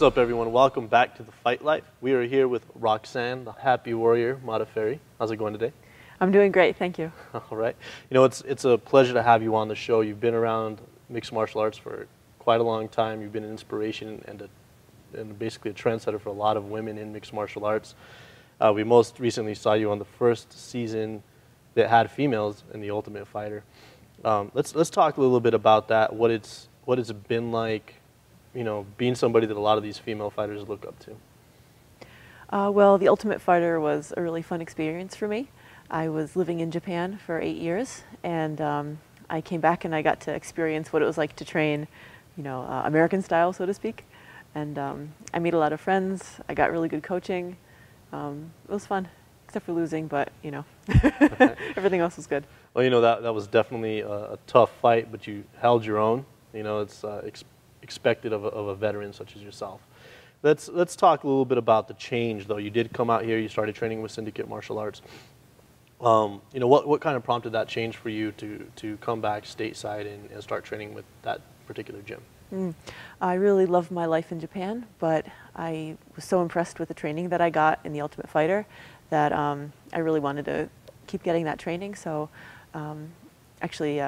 What's up, everyone? Welcome back to The Fight Life. We are here with Roxanne, the happy warrior, Modafferi. How's it going today? I'm doing great, thank you. All right. You know, it's a pleasure to have you on the show. You've been around mixed martial arts for quite a long time. You've been an inspiration and basically a trendsetter for a lot of women in mixed martial arts. We most recently saw you on the first season that had females in The Ultimate Fighter. Let's talk a little bit about that. What it's been like, you know, being somebody that a lot of these female fighters look up to. Well, The Ultimate Fighter was a really fun experience for me. I was living in Japan for 8 years, and I came back and I got to experience what it was like to train, you know, American style, so to speak. And I made a lot of friends. I got really good coaching. It was fun, except for losing, but, you know, everything else was good. Well, you know, that was definitely a tough fight, but you held your own. You know, it's expected of a veteran such as yourself. Let's talk a little bit about the change, though. You did come out here. You started training with Syndicate Martial Arts. You know, what kind of prompted that change for you to come back stateside and start training with that particular gym? I really loved my life in Japan, but I was so impressed with the training that I got in The Ultimate Fighter that I really wanted to keep getting that training. So actually,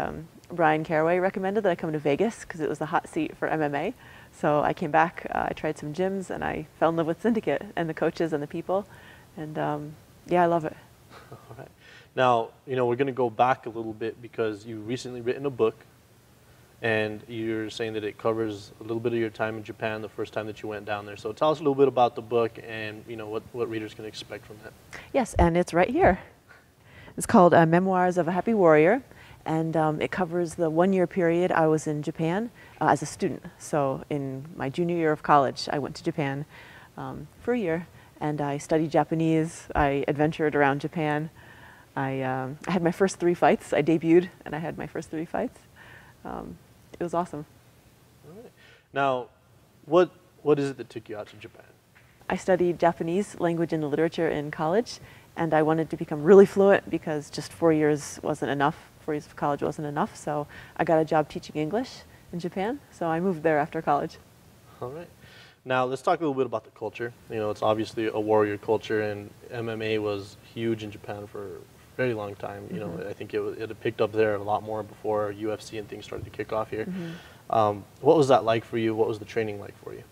Brian Caraway recommended that I come to Vegas because it was the hot seat for MMA. So I came back, I tried some gyms, and I fell in love with Syndicate and the coaches and the people. And yeah, I love it. All right. Now, you know, we're going to go back a little bit because you've recently written a book, and you're saying that it covers a little bit of your time in Japan, the first time that you went down there. So tell us a little bit about the book and, you know, what readers can expect from that. Yes, and it's right here. It's called Memoirs of a Happy Warrior, and it covers the 1-year period I was in Japan as a student. So in my junior year of college, I went to Japan for a year, and I studied Japanese. I adventured around Japan. I had my first 3 fights. I debuted, and I had my first 3 fights. It was awesome. All right. Now, what is it that took you out to Japan? I studied Japanese language and literature in college, and I wanted to become really fluent because just 4 years wasn't enough. 4 years of college wasn't enough, so I got a job teaching English in Japan, so I moved there after college. All right. Now, let's talk a little bit about the culture. You know, it's obviously a warrior culture, and MMA was huge in Japan for a very long time. You know, I think it had picked up there a lot more before UFC and things started to kick off here. What was that like for you? What was the training like for you?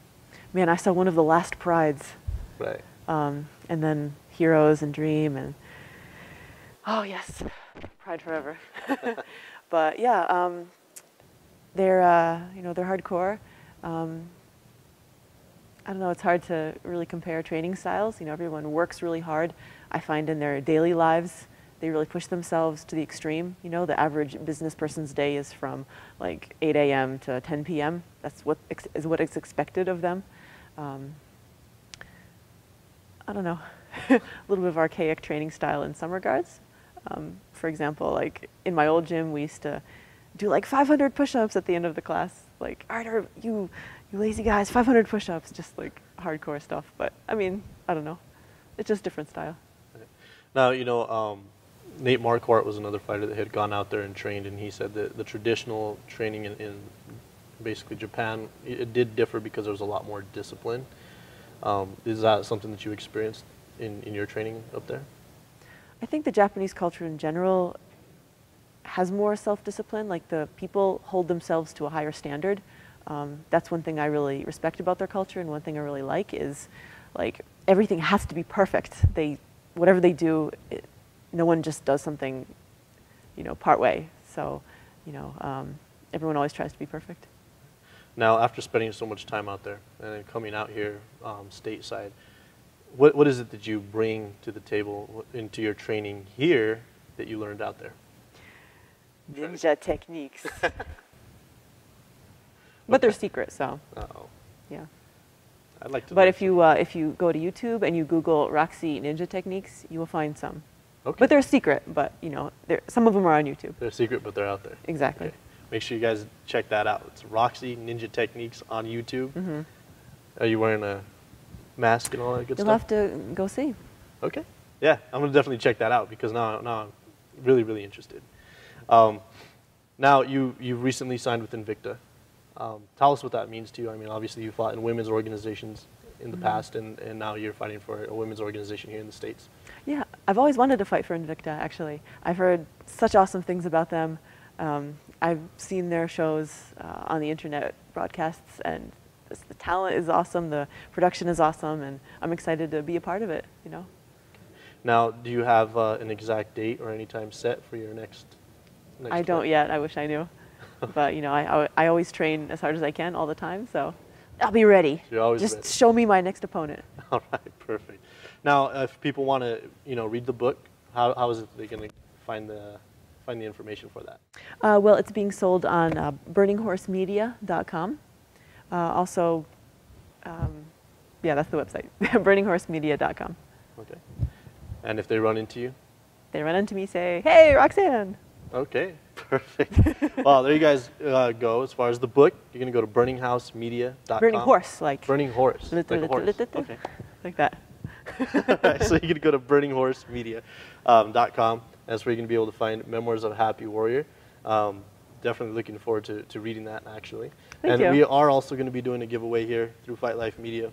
Man, I saw one of the last prides. Right. And then Heroes and Dream and, oh yes, Pride Forever. But yeah, they're, you know, they're hardcore. I don't know, it's hard to really compare training styles. You know, everyone works really hard. I find in their daily lives, they really push themselves to the extreme. You know, the average business person's day is from like 8 a.m. to 10 p.m. That's what is expected of them. I don't know, a little bit of archaic training style in some regards. For example, like in my old gym, we used to do like 500 push-ups at the end of the class. Like, all right, you lazy guys, 500 push-ups, just like hardcore stuff. But I mean, I don't know, it's just different style. Now, you know, Nate Marquardt was another fighter that had gone out there and trained, and he said that the traditional training in basically Japan, it did differ because there was a lot more discipline. Is that something that you experienced in your training up there? I think the Japanese culture in general has more self-discipline. Like, the people hold themselves to a higher standard. That's one thing I really respect about their culture, and one thing I really like is, like, everything has to be perfect. Whatever they do, no one just does something, you know, part way. So, you know, everyone always tries to be perfect. Now, after spending so much time out there and then coming out here stateside, what is it that you bring to the table into your training here that you learned out there? Ninja techniques. But they're secret, so. Uh-oh. Yeah. I'd like to. But if you go to YouTube and you Google Roxy ninja techniques, you will find some. Okay. But they're secret. But you know, some of them are on YouTube. They're secret, but they're out there. Exactly. Okay. Make sure you guys check that out. It's Roxy Ninja Techniques on YouTube. Are you wearing a mask and all that good You'll stuff? have to go see. Okay. Yeah, I'm gonna definitely check that out because now I'm really interested. Now you recently signed with Invicta. Tell us what that means to you. I mean, obviously you fought in women's organizations in the past, and now you're fighting for a women's organization here in the States. Yeah, I've always wanted to fight for Invicta, actually. I've heard such awesome things about them. I've seen their shows on the internet broadcasts, and the talent is awesome, the production is awesome, and I'm excited to be a part of it, you know. Now, do you have an exact date or any time set for your next I don't yet. I wish I knew. But, you know, I always train as hard as I can all the time, so I'll be ready. You're always Just ready. show me my next opponent. All right, perfect. Now, if people want to, you know, read the book, how is it they going to find the information for that? Well, it's being sold on burninghorsemedia.com. Also, yeah, that's the website, burninghorsemedia.com. Okay. And if they run into you? They run into me, say, "Hey, Roxanne." Okay, perfect. Well, there you guys go. As far as the book, you're going to go to burninghousemedia.com. Burning horse, like. Burning horse. Like a horse. Okay. Like that. Right, so you're going to go to burninghorsemedia.com. That's where you're going to be able to find Memoirs of a Happy Warrior. Definitely looking forward to reading that, actually. Thank you. We are also going to be doing a giveaway here through Fight Life Media.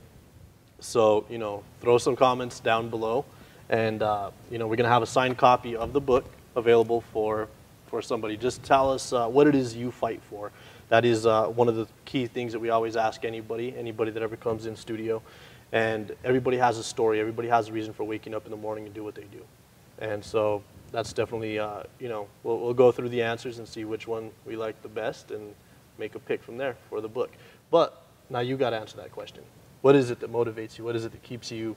So, you know, throw some comments down below. And, you know, we're going to have a signed copy of the book available for somebody. Just tell us what it is you fight for. That is one of the key things that we always ask anybody that ever comes in studio. And everybody has a story. Everybody has a reason for waking up in the morning and do what they do. And so that's definitely, you know, we'll go through the answers and see which one we like the best and make a pick from there for the book. But now you got to answer that question. What is it that motivates you? What is it that keeps you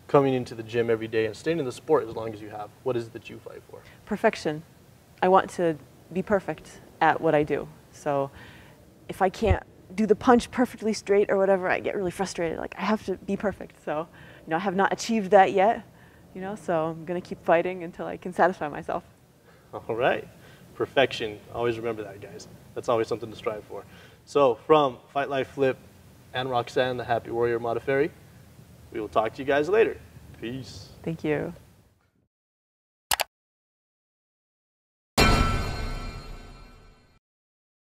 coming into the gym every day and staying in the sport as long as you have? What is it that you fight for? Perfection. I want to be perfect at what I do. So if I can't do the punch perfectly straight or whatever, I get really frustrated. Like, I have to be perfect. So, you know, I have not achieved that yet, you know, so I'm going to keep fighting until I can satisfy myself. All right. Perfection. Always remember that, guys. That's always something to strive for. So from Fight Life Flip and Roxanne, the Happy Warrior Modafferi, we will talk to you guys later. Peace. Thank you.